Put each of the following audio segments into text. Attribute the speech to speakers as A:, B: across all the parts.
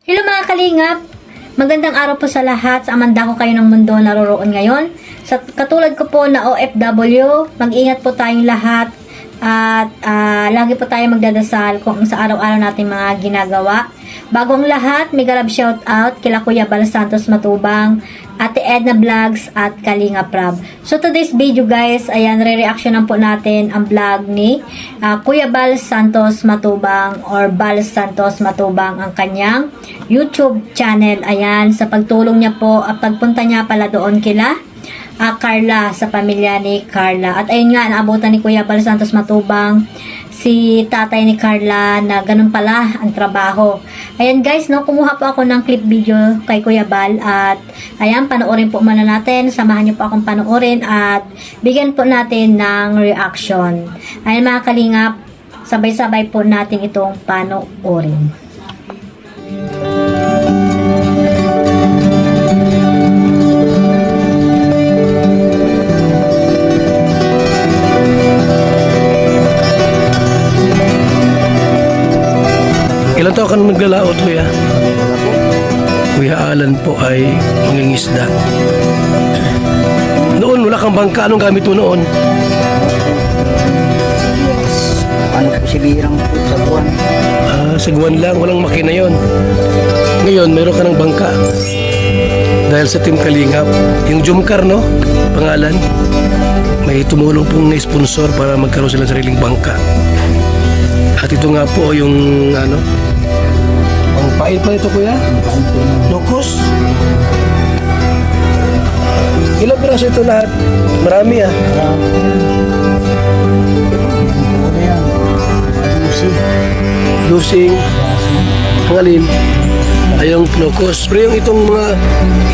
A: Hello mga kalingap! Magandang araw po sa lahat. Sa amanda ko kayo ng mundo naroroon ngayon. Sa katulad ko po na OFW, mag-ingat po tayong lahat at lagi po tayong magdadasal kung sa araw-araw natin mga ginagawa. Bago ang lahat, mega love shout out kila Kuya Bal Santos Matubang, Ate Edna Vlogs at Kalinga Prab. So today's video guys, ayan, re-reactionan po natin ang vlog ni Kuya Bal Santos Matubang or Bal Santos Matubang, ang kanyang YouTube channel. Ayan, sa pagtulong niya po at pagpunta niya pala doon kila Carla, sa pamilya ni Carla. At ayun nga, naabutan ni Kuya Bal Santos Matubang si tatay ni Carla na ganun pala ang trabaho. Ayan guys, no, kumuha po ako ng clip video kay Kuya Bal at ayan, panoorin po muna natin. Samahan niyo po akong panoorin at bigyan po natin ng reaction. Ayan mga kalingap, sabay-sabay po natin itong panoorin.
B: Ilan taon ka nang naglalaot, Kuya? Kuya Alan po ay mangingisda. Noon, wala kang bangka. Anong gamit mo noon?
C: Ano po si Birang po sa buwan?
B: Sagwan lang. Walang makina yon. Ngayon, mayroon ka ng bangka. Dahil sa Team Kalingap. Yung Jumcar, no? Pangalan. May tumulong pong na-sponsor para magkaroon sila ng sariling bangka. At ito nga po yung ano, ang pain pa ito, Kuya? Locos? Ilang piraso ito lahat? Marami ah. Lusing. Ang alin? Ay yung locos. Pero yung itong mga,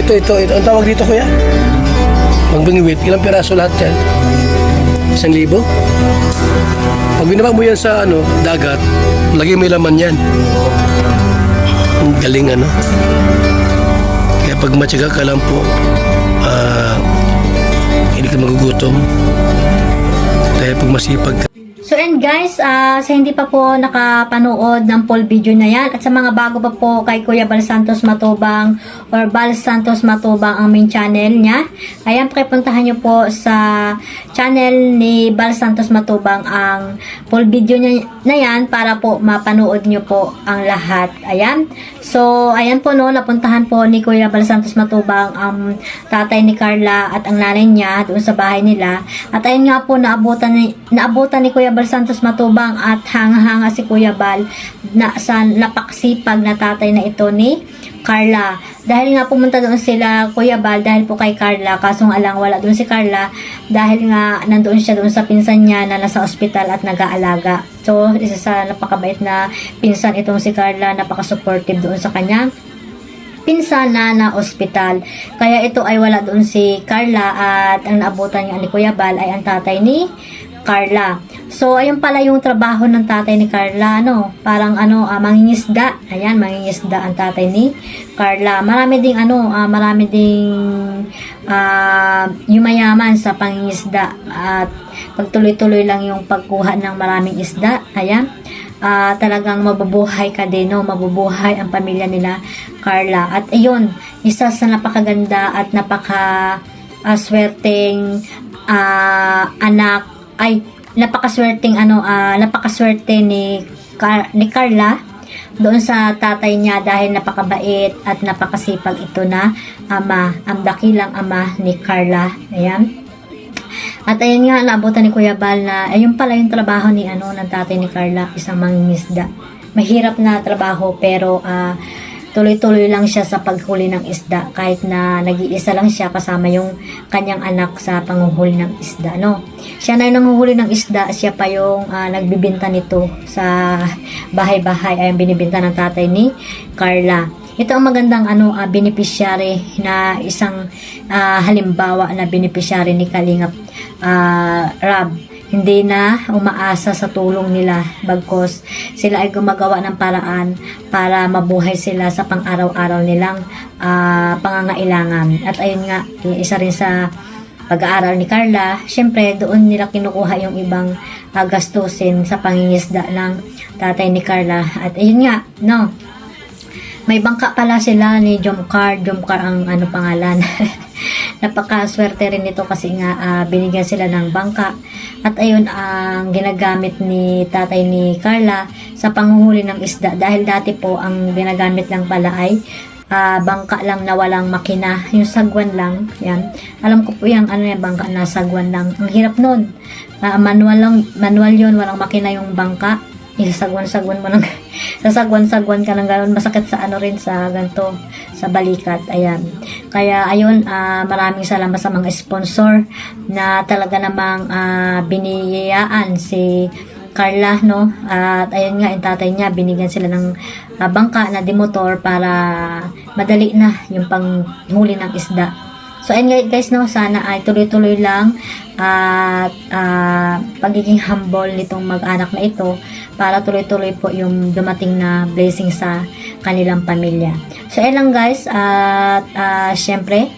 B: ito. Ang tawag dito, Kuya? Magbingwit. Ilang piraso lahat yan? 1,000? Pag binaba mo yan sa dagat, lagi may laman yan. Ang galing Kaya pag matyaga ka lang po, hindi ka magugutom. Kaya pag masipag ka.
A: So and guys, sa hindi pa po nakapanood ng full video na yan at sa mga bago pa po kay Kuya Bal Santos Matubang or Bal Santos Matubang ang main channel niya, ayan, pakipuntahan nyo po sa channel ni Bal Santos Matubang ang full video niya na yan para po mapanood nyo po ang lahat. Ayan, so ayan po, no, napuntahan po ni Kuya Bal Santos Matubang ang tatay ni Carla at ang nanay niya doon sa bahay nila. At ayun nga po, naabutan ni Kuya Bal Santos Matubang at hanga-hanga si Kuya Bal na sa napaksipag na tatay na ito ni Carla. Dahil nga pumunta doon sila Kuya Bal dahil po kay Carla, kaso nga lang wala doon si Carla dahil nga nandoon siya doon sa pinsan niya na nasa ospital at nag-aalaga. So isa sa napakabait na pinsan itong si Carla, napaka-supportive doon sa kanyang pinsan na ospital. Kaya ito ay wala doon si Carla at ang naabutan niya ni Kuya Bal ay ang tatay ni Carla. So, ayun pala yung trabaho ng tatay ni Carla, parang mangingisda. Ayan, mangingisda ang tatay ni Carla. Marami ding yumayaman sa pangingisda at pagtuloy-tuloy lang yung pagkuha ng maraming isda. Ayan, talagang mabubuhay ka din, mabubuhay ang pamilya nila Carla. At ayun, isa sa napakaganda at napakaswerteng napakaswerte ni Carla doon sa tatay niya dahil napakabait at napakasipag ito na ama, ang dakilang ama ni Carla. Ayan. At ayun nga, naabutan ni Kuya Bal na ayun pala yung trabaho ni ng tatay ni Carla, isang mangingisda. Mahirap na trabaho pero tuloy-tuloy lang siya sa paghuli ng isda kahit na nag-iisa lang siya kasama yung kanyang anak sa panguhuli ng isda, Siya na yung nanguhuli ng isda, siya pa yung nagbibinta nito sa bahay-bahay, ay binibinta ng tatay ni Carla. Ito ang magandang beneficiary na isang halimbawa na beneficiary ni Kalingap Rab. Hindi na umaasa sa tulong nila, bagkos sila ay gumagawa ng paraan para mabuhay sila sa pang-araw-araw nilang pangangailangan. At ayun nga, isa rin sa pag-aaral ni Carla, syempre doon nila kinukuha yung ibang gastusin sa pangingisda ng tatay ni Carla. At ayun nga, may bangka pala sila ni Jomcar ang ano pangalan. Napakaswerte rin nito kasi nga binigyan sila ng bangka. At ayun ang ginagamit ni tatay ni Carla sa panghuhuli ng isda, dahil dati po ang ginagamit lang pala ay bangka lang na walang makina, yung sagwan lang. Yan, alam ko po yung ano yung bangka na sagwan lang. Ang hirap nun, manual yun, walang makina yung bangka. Isasagwan-sagwan mo lang sasagwan-sagwan ka ng gano'n, masakit sa ano rin, sa ganito, sa balikat. Ayan, kaya ayun, maraming salamat sa mga sponsor na talaga namang biniyayaan si Carla, no? At ayun nga, yung tatay niya, binigyan sila ng bangka na demotor para madali na yung panghuli ng isda. So ayun guys, no, sana ay tuloy-tuloy lang at pagiging humble nitong mag-anak na ito para tuloy-tuloy po yung dumating na blessing sa kanilang pamilya. So ayun lang guys, at syempre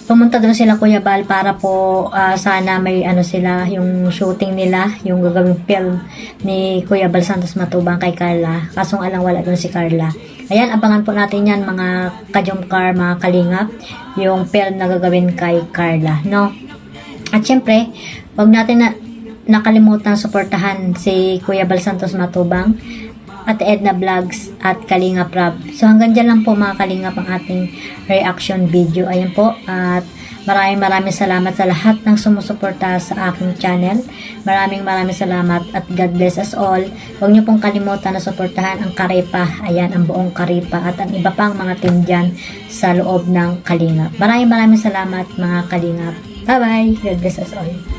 A: pumunta doon sila Kuya Bal para po sana may ano sila, yung shooting nila, yung gagawing film ni Kuya Bal Santos Matubang kay Carla. Kasong alang wala doon si Carla. Ayan, abangan po natin yan mga ka-Jomcar, mga kalingap, yung film na gagawin kay Carla, no? At syempre, wag natin nakalimutan suportahan si Kuya Bal Santos Matubang at Edna Vlogs at Kalingap Rob. So hanggang dyan lang po mga kalingap ang ating reaction video. Ayan po, at maraming salamat sa lahat ng sumusuporta sa aking channel. Maraming salamat at God bless us all. Huwag niyo pong kalimutan na suportahan ang Karipa. Ayan, ang buong Karipa at ang iba pang mga team dyan sa loob ng Kalingap. Maraming salamat mga kalingap. Bye bye. God bless us all.